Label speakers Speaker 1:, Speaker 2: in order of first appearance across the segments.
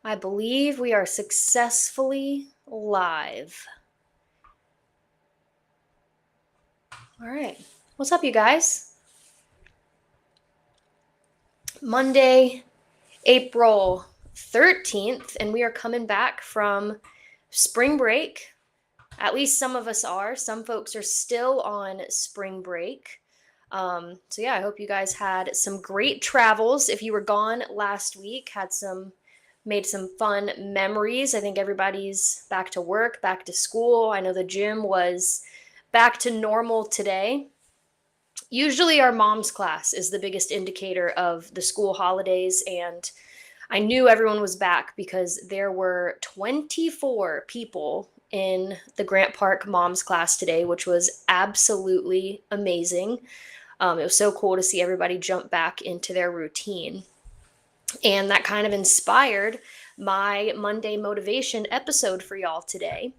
Speaker 1: I believe we are successfully live. All right. What's up, you guys? Monday, April 13th, and we are coming back from spring break. At least some of us are. Some folks are still on spring break. So I hope you guys had some great travels. If you were gone last week, made some fun memories. I think everybody's back to work, back to school. I know the gym was back to normal today. Usually our mom's class is the biggest indicator of the school holidays, and I knew everyone was back because there were 24 people in the Grant Park Moms class today, which was absolutely amazing. It was so cool to see everybody jump back into their routine. And that kind of inspired my Monday motivation episode for y'all today.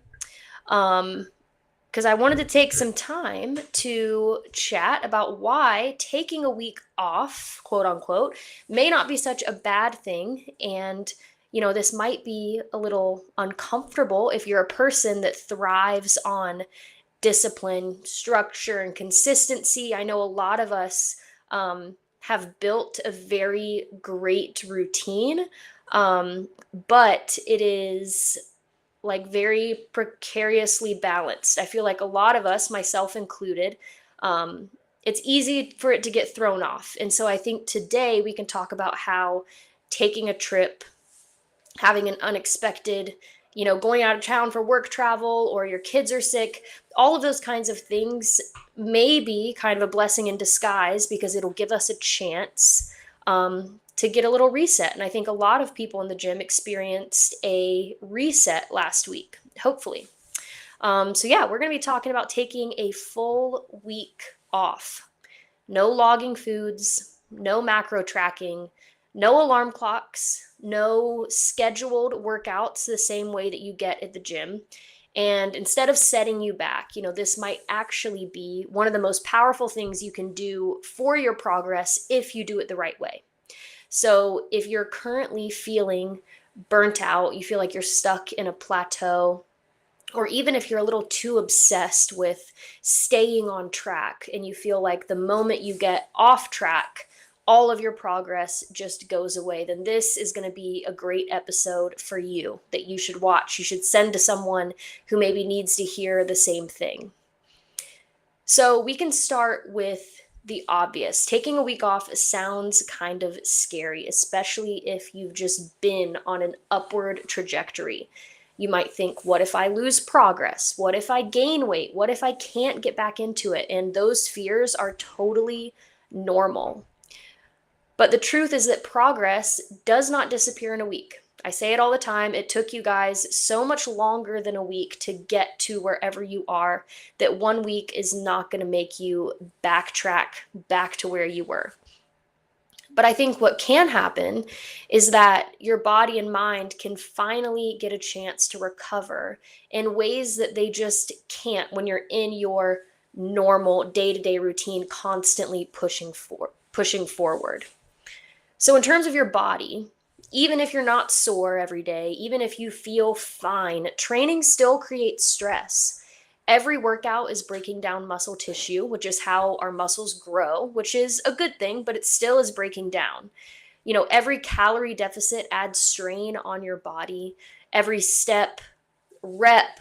Speaker 1: Because I wanted to take some time to chat about why taking a week off, quote unquote, may not be such a bad thing. And, this might be a little uncomfortable if you're a person that thrives on discipline, structure, and consistency. I know a lot of us have built a very great routine, but it is like very precariously balanced. I feel like a lot of us, myself included, it's easy for it to get thrown off. And so I think today we can talk about how taking a trip, having an unexpected, going out of town for work travel, or your kids are sick, all of those kinds of things may be kind of a blessing in disguise because it'll give us a chance to get a little reset. And I think a lot of people in the gym experienced a reset last week, hopefully. We're going to be talking about taking a full week off. No logging foods, no macro tracking, no alarm clocks, no scheduled workouts the same way that you get at the gym. And instead of setting you back, this might actually be one of the most powerful things you can do for your progress if you do it the right way. So if you're currently feeling burnt out, you feel like you're stuck in a plateau, or even if you're a little too obsessed with staying on track and you feel like the moment you get off track, all of your progress just goes away, then this is going to be a great episode for you that you should watch. You should send to someone who maybe needs to hear the same thing. So we can start with the obvious. Taking a week off sounds kind of scary, especially if you've just been on an upward trajectory. You might think, what if I lose progress? What if I gain weight? What if I can't get back into it? And those fears are totally normal. But the truth is that progress does not disappear in a week. I say it all the time. It took you guys so much longer than a week to get to wherever you are that 1 week is not going to make you backtrack back to where you were. But I think what can happen is that your body and mind can finally get a chance to recover in ways that they just can't when you're in your normal day-to-day routine, constantly pushing forward. So in terms of your body, even if you're not sore every day, even if you feel fine, training still creates stress. Every workout is breaking down muscle tissue, which is how our muscles grow, which is a good thing, but it still is breaking down. Every calorie deficit adds strain on your body. Every step, rep,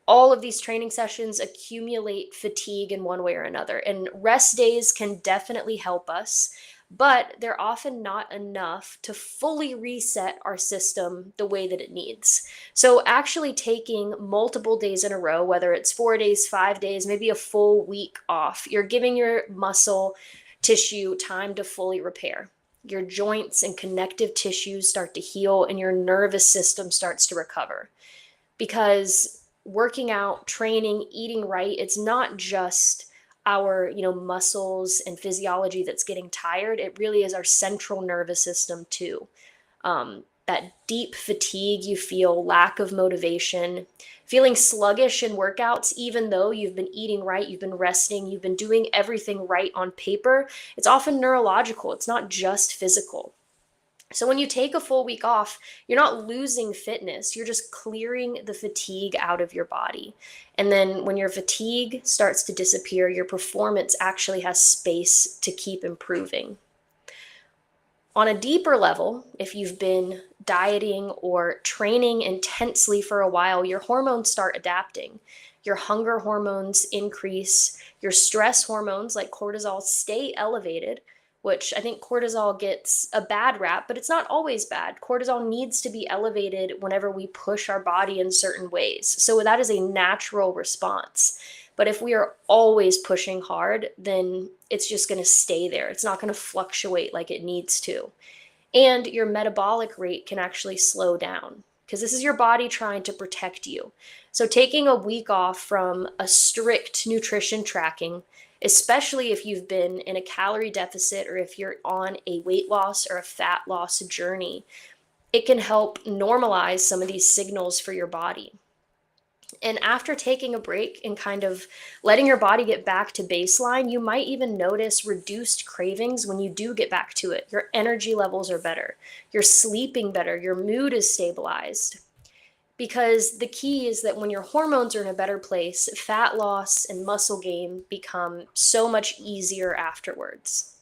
Speaker 1: all of these training sessions accumulate fatigue in one way or another. And rest days can definitely help us, but they're often not enough to fully reset our system the way that it needs. So actually taking multiple days in a row, whether it's 4 days, 5 days, maybe a full week off, you're giving your muscle tissue time to fully repair. Your joints and connective tissues start to heal, and your nervous system starts to recover. Because working out, training, eating right, it's not just our muscles and physiology that's getting tired. It really is our central nervous system too. That deep fatigue you feel, lack of motivation, feeling sluggish in workouts, even though you've been eating right, you've been resting, you've been doing everything right on paper, it's often neurological. It's not just physical. So when you take a full week off, you're not losing fitness, you're just clearing the fatigue out of your body. And then when your fatigue starts to disappear, your performance actually has space to keep improving. On a deeper level, if you've been dieting or training intensely for a while, your hormones start adapting. Your hunger hormones increase, your stress hormones like cortisol stay elevated, which I think cortisol gets a bad rap, but it's not always bad. Cortisol needs to be elevated whenever we push our body in certain ways. So that is a natural response. But if we are always pushing hard, then it's just going to stay there. It's not going to fluctuate like it needs to. And your metabolic rate can actually slow down because this is your body trying to protect you. So, taking a week off from a strict nutrition tracking, especially if you've been in a calorie deficit or if you're on a weight loss or a fat loss journey, it can help normalize some of these signals for your body. And after taking a break and kind of letting your body get back to baseline, you might even notice reduced cravings when you do get back to it. Your energy levels are better, you're sleeping better, your mood is stabilized. Because the key is that when your hormones are in a better place, fat loss and muscle gain become so much easier afterwards.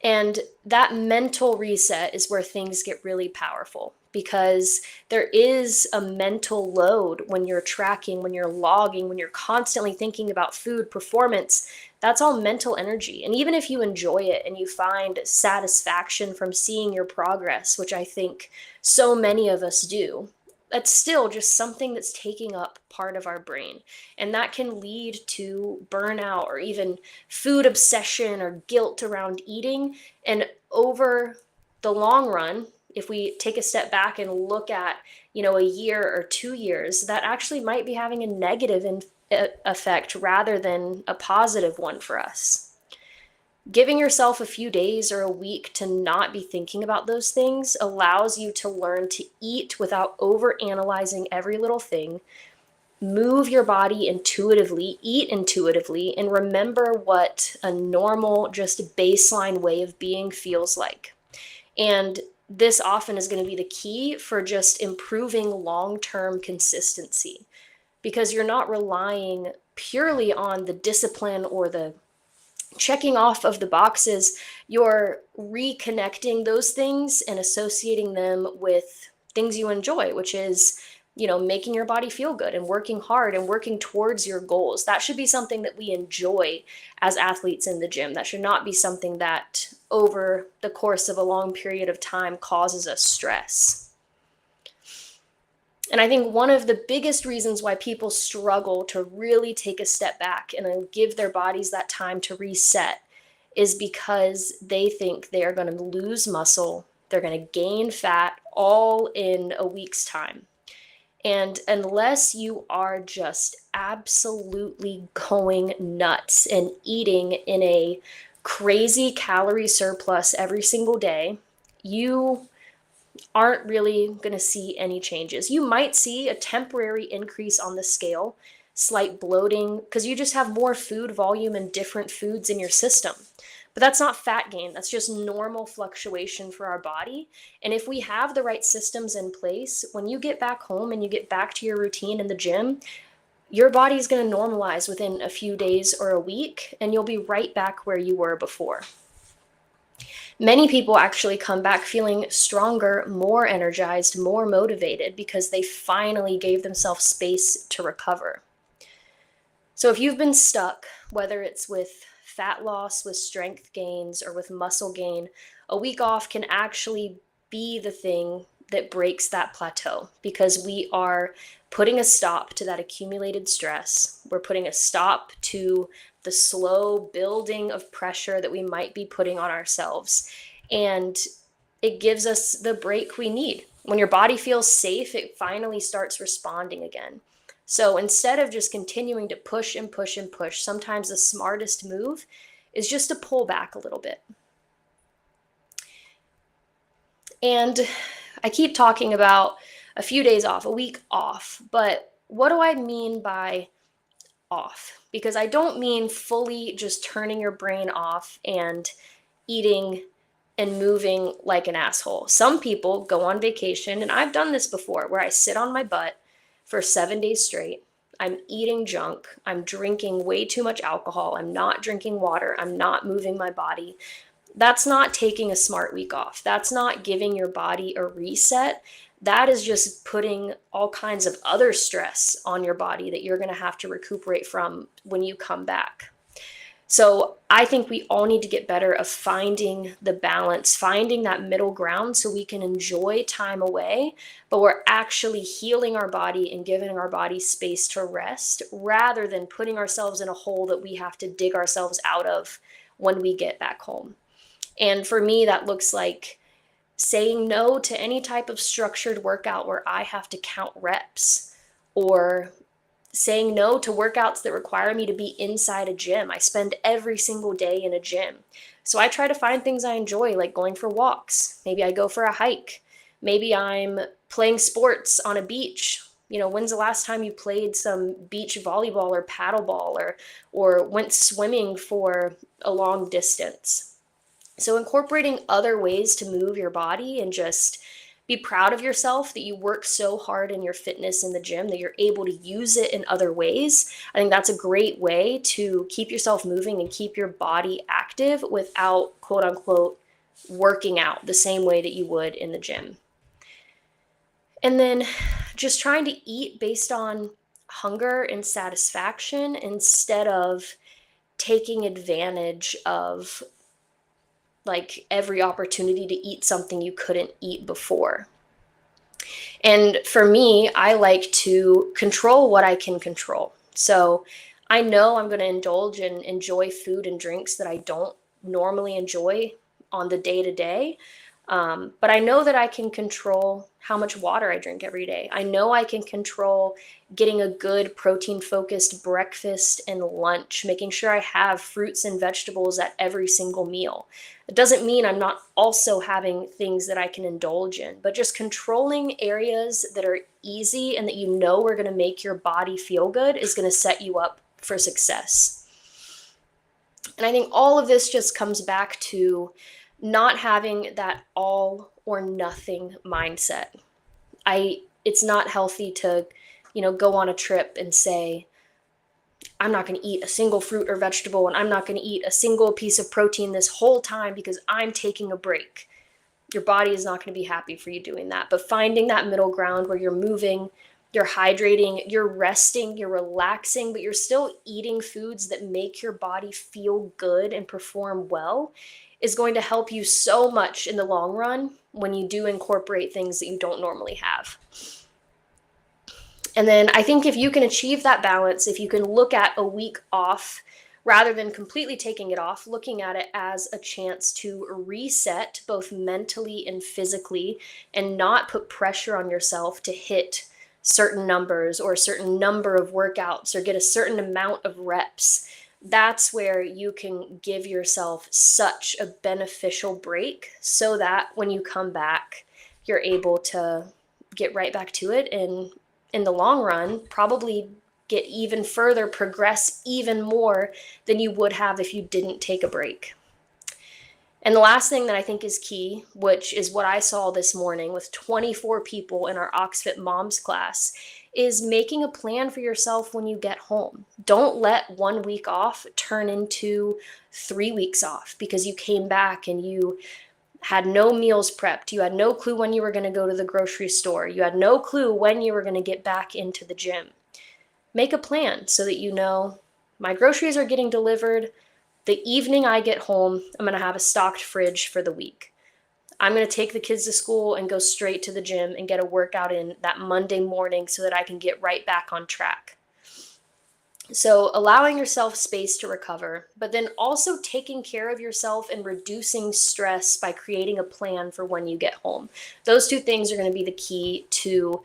Speaker 1: And that mental reset is where things get really powerful because there is a mental load when you're tracking, when you're logging, when you're constantly thinking about food performance. That's all mental energy. And even if you enjoy it and you find satisfaction from seeing your progress, which I think so many of us do, that's still just something that's taking up part of our brain. And that can lead to burnout or even food obsession or guilt around eating. And over the long run, if we take a step back and look at, a year or 2 years, that actually might be having a negative effect rather than a positive one for us. Giving yourself a few days or a week to not be thinking about those things allows you to learn to eat without over analyzing every little thing, move your body intuitively, eat intuitively, and remember what a normal, just baseline way of being feels like. And this often is going to be the key for just improving long-term consistency because you're not relying purely on the discipline or the checking off of the boxes. You're reconnecting those things and associating them with things you enjoy, which is, making your body feel good and working hard and working towards your goals. That should be something that we enjoy as athletes in the gym. That should not be something that over the course of a long period of time causes us stress. And I think one of the biggest reasons why people struggle to really take a step back and give their bodies that time to reset is because they think they are going to lose muscle, they're going to gain fat all in a week's time. And unless you are just absolutely going nuts and eating in a crazy calorie surplus every single day, you aren't really going to see any changes. You might see a temporary increase on the scale, slight bloating, because you just have more food volume and different foods in your system. But that's not fat gain. That's just normal fluctuation for our body. And if we have the right systems in place, when you get back home and you get back to your routine in the gym, your body's going to normalize within a few days or a week, and you'll be right back where you were before. Many people actually come back feeling stronger, more energized, more motivated because they finally gave themselves space to recover. So if you've been stuck, whether it's with fat loss, with strength gains, or with muscle gain, a week off can actually be the thing that breaks that plateau because we are putting a stop to that accumulated stress. We're putting a stop to the slow building of pressure that we might be putting on ourselves. And it gives us the break we need. When your body feels safe, it finally starts responding again. So instead of just continuing to push and push and push, sometimes the smartest move is just to pull back a little bit. And I keep talking about a few days off, a week off, but what do I mean by off? Because I don't mean fully just turning your brain off and eating and moving like an asshole. Some people go on vacation, and I've done this before, where I sit on my butt for 7 days straight. I'm eating junk. I'm drinking way too much alcohol. I'm not drinking water. I'm not moving my body. That's not taking a smart week off. That's not giving your body a reset. That is just putting all kinds of other stress on your body that you're going to have to recuperate from when you come back. So I think we all need to get better of finding the balance, finding that middle ground so we can enjoy time away, but we're actually healing our body and giving our body space to rest rather than putting ourselves in a hole that we have to dig ourselves out of when we get back home. And for me, that looks like saying no to any type of structured workout where I have to count reps, or saying no to workouts that require me to be inside a gym. I spend every single day in a gym. So I try to find things I enjoy, like going for walks. Maybe I go for a hike. Maybe I'm playing sports on a beach. When's the last time you played some beach volleyball or paddleball, or went swimming for a long distance? So incorporating other ways to move your body and just be proud of yourself that you work so hard in your fitness in the gym that you're able to use it in other ways. I think that's a great way to keep yourself moving and keep your body active without, quote unquote, working out the same way that you would in the gym. And then just trying to eat based on hunger and satisfaction instead of taking advantage of like every opportunity to eat something you couldn't eat before. And for me, I like to control what I can control. So I know I'm going to indulge and enjoy food and drinks that I don't normally enjoy on the day to day. But I know that I can control how much water I drink every day. I know I can control getting a good protein focused breakfast and lunch, making sure I have fruits and vegetables at every single meal. It doesn't mean I'm not also having things that I can indulge in, but just controlling areas that are easy and that you know are going to make your body feel good is going to set you up for success. And I think all of this just comes back to not having that all or nothing mindset. It's not healthy to, go on a trip and say, I'm not going to eat a single fruit or vegetable, and I'm not going to eat a single piece of protein this whole time because I'm taking a break. Your body is not going to be happy for you doing that. But finding that middle ground where you're moving, you're hydrating, you're resting, you're relaxing, but you're still eating foods that make your body feel good and perform well is going to help you so much in the long run when you do incorporate things that you don't normally have. And then I think if you can achieve that balance, if you can look at a week off rather than completely taking it off, looking at it as a chance to reset both mentally and physically and not put pressure on yourself to hit certain numbers or a certain number of workouts or get a certain amount of reps, that's where you can give yourself such a beneficial break so that when you come back, you're able to get right back to it and in the long run, probably get even further, progress even more than you would have if you didn't take a break. And the last thing that I think is key, which is what I saw this morning with 24 people in our Oxfit Moms class, is making a plan for yourself when you get home. Don't let 1 week off turn into 3 weeks off because you came back and you had no meals prepped. You had no clue when you were going to go to the grocery store. You had no clue when you were going to get back into the gym. Make a plan so that you know my groceries are getting delivered. The evening I get home, I'm going to have a stocked fridge for the week. I'm going to take the kids to school and go straight to the gym and get a workout in that Monday morning so that I can get right back on track. So allowing yourself space to recover, but then also taking care of yourself and reducing stress by creating a plan for when you get home. Those two things are going to be the key to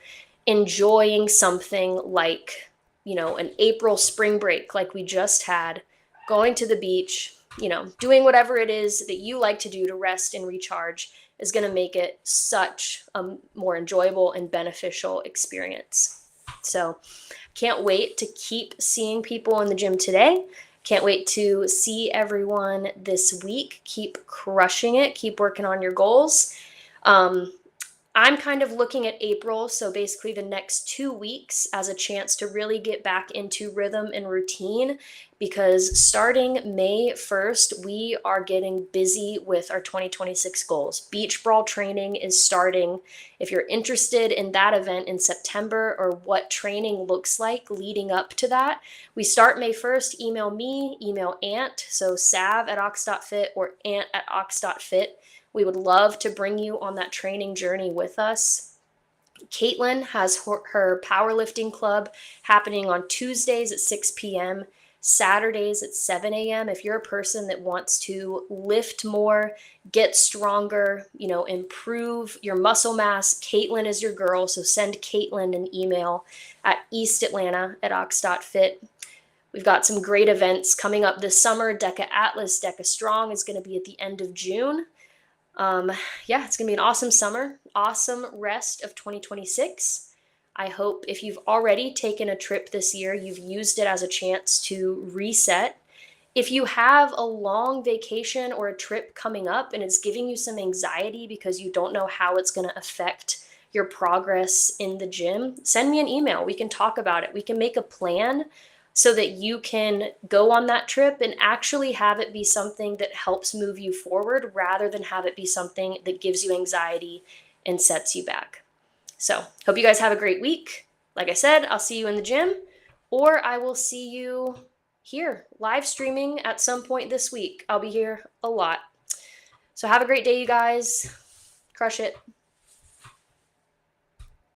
Speaker 1: enjoying something like, an April spring break like we just had, going to the beach, doing whatever it is that you like to do to rest and recharge is going to make it such a more enjoyable and beneficial experience. So can't wait to keep seeing people in the gym today. Can't wait to see everyone this week. Keep crushing it. Keep working on your goals. Um, I'm kind of looking at April, so basically the next 2 weeks, as a chance to really get back into rhythm and routine because starting May 1st, we are getting busy with our 2026 goals. Beach Brawl training is starting. If you're interested in that event in September or what training looks like leading up to that, we start May 1st. Email me, email Ant, so sav@ox.fit or ant@ox.fit. We would love to bring you on that training journey with us. Caitlin has her powerlifting club happening on Tuesdays at 6 p.m., Saturdays at 7 a.m. If you're a person that wants to lift more, get stronger, improve your muscle mass, Caitlin is your girl. So send Caitlin an email at eastatlanta@ox.fit. We've got some great events coming up this summer. DECA Atlas, DECA Strong is going to be at the end of June. Yeah, it's going to be an awesome summer, awesome rest of 2026. I hope if you've already taken a trip this year, you've used it as a chance to reset. If you have a long vacation or a trip coming up and it's giving you some anxiety because you don't know how it's going to affect your progress in the gym, send me an email. We can talk about it. We can make a plan so that you can go on that trip and actually have it be something that helps move you forward rather than have it be something that gives you anxiety and sets you back. So, hope you guys have a great week. Like I said, I'll see you in the gym, or I will see you here live streaming at some point this week. I'll be here a lot. So, have a great day, you guys. Crush it.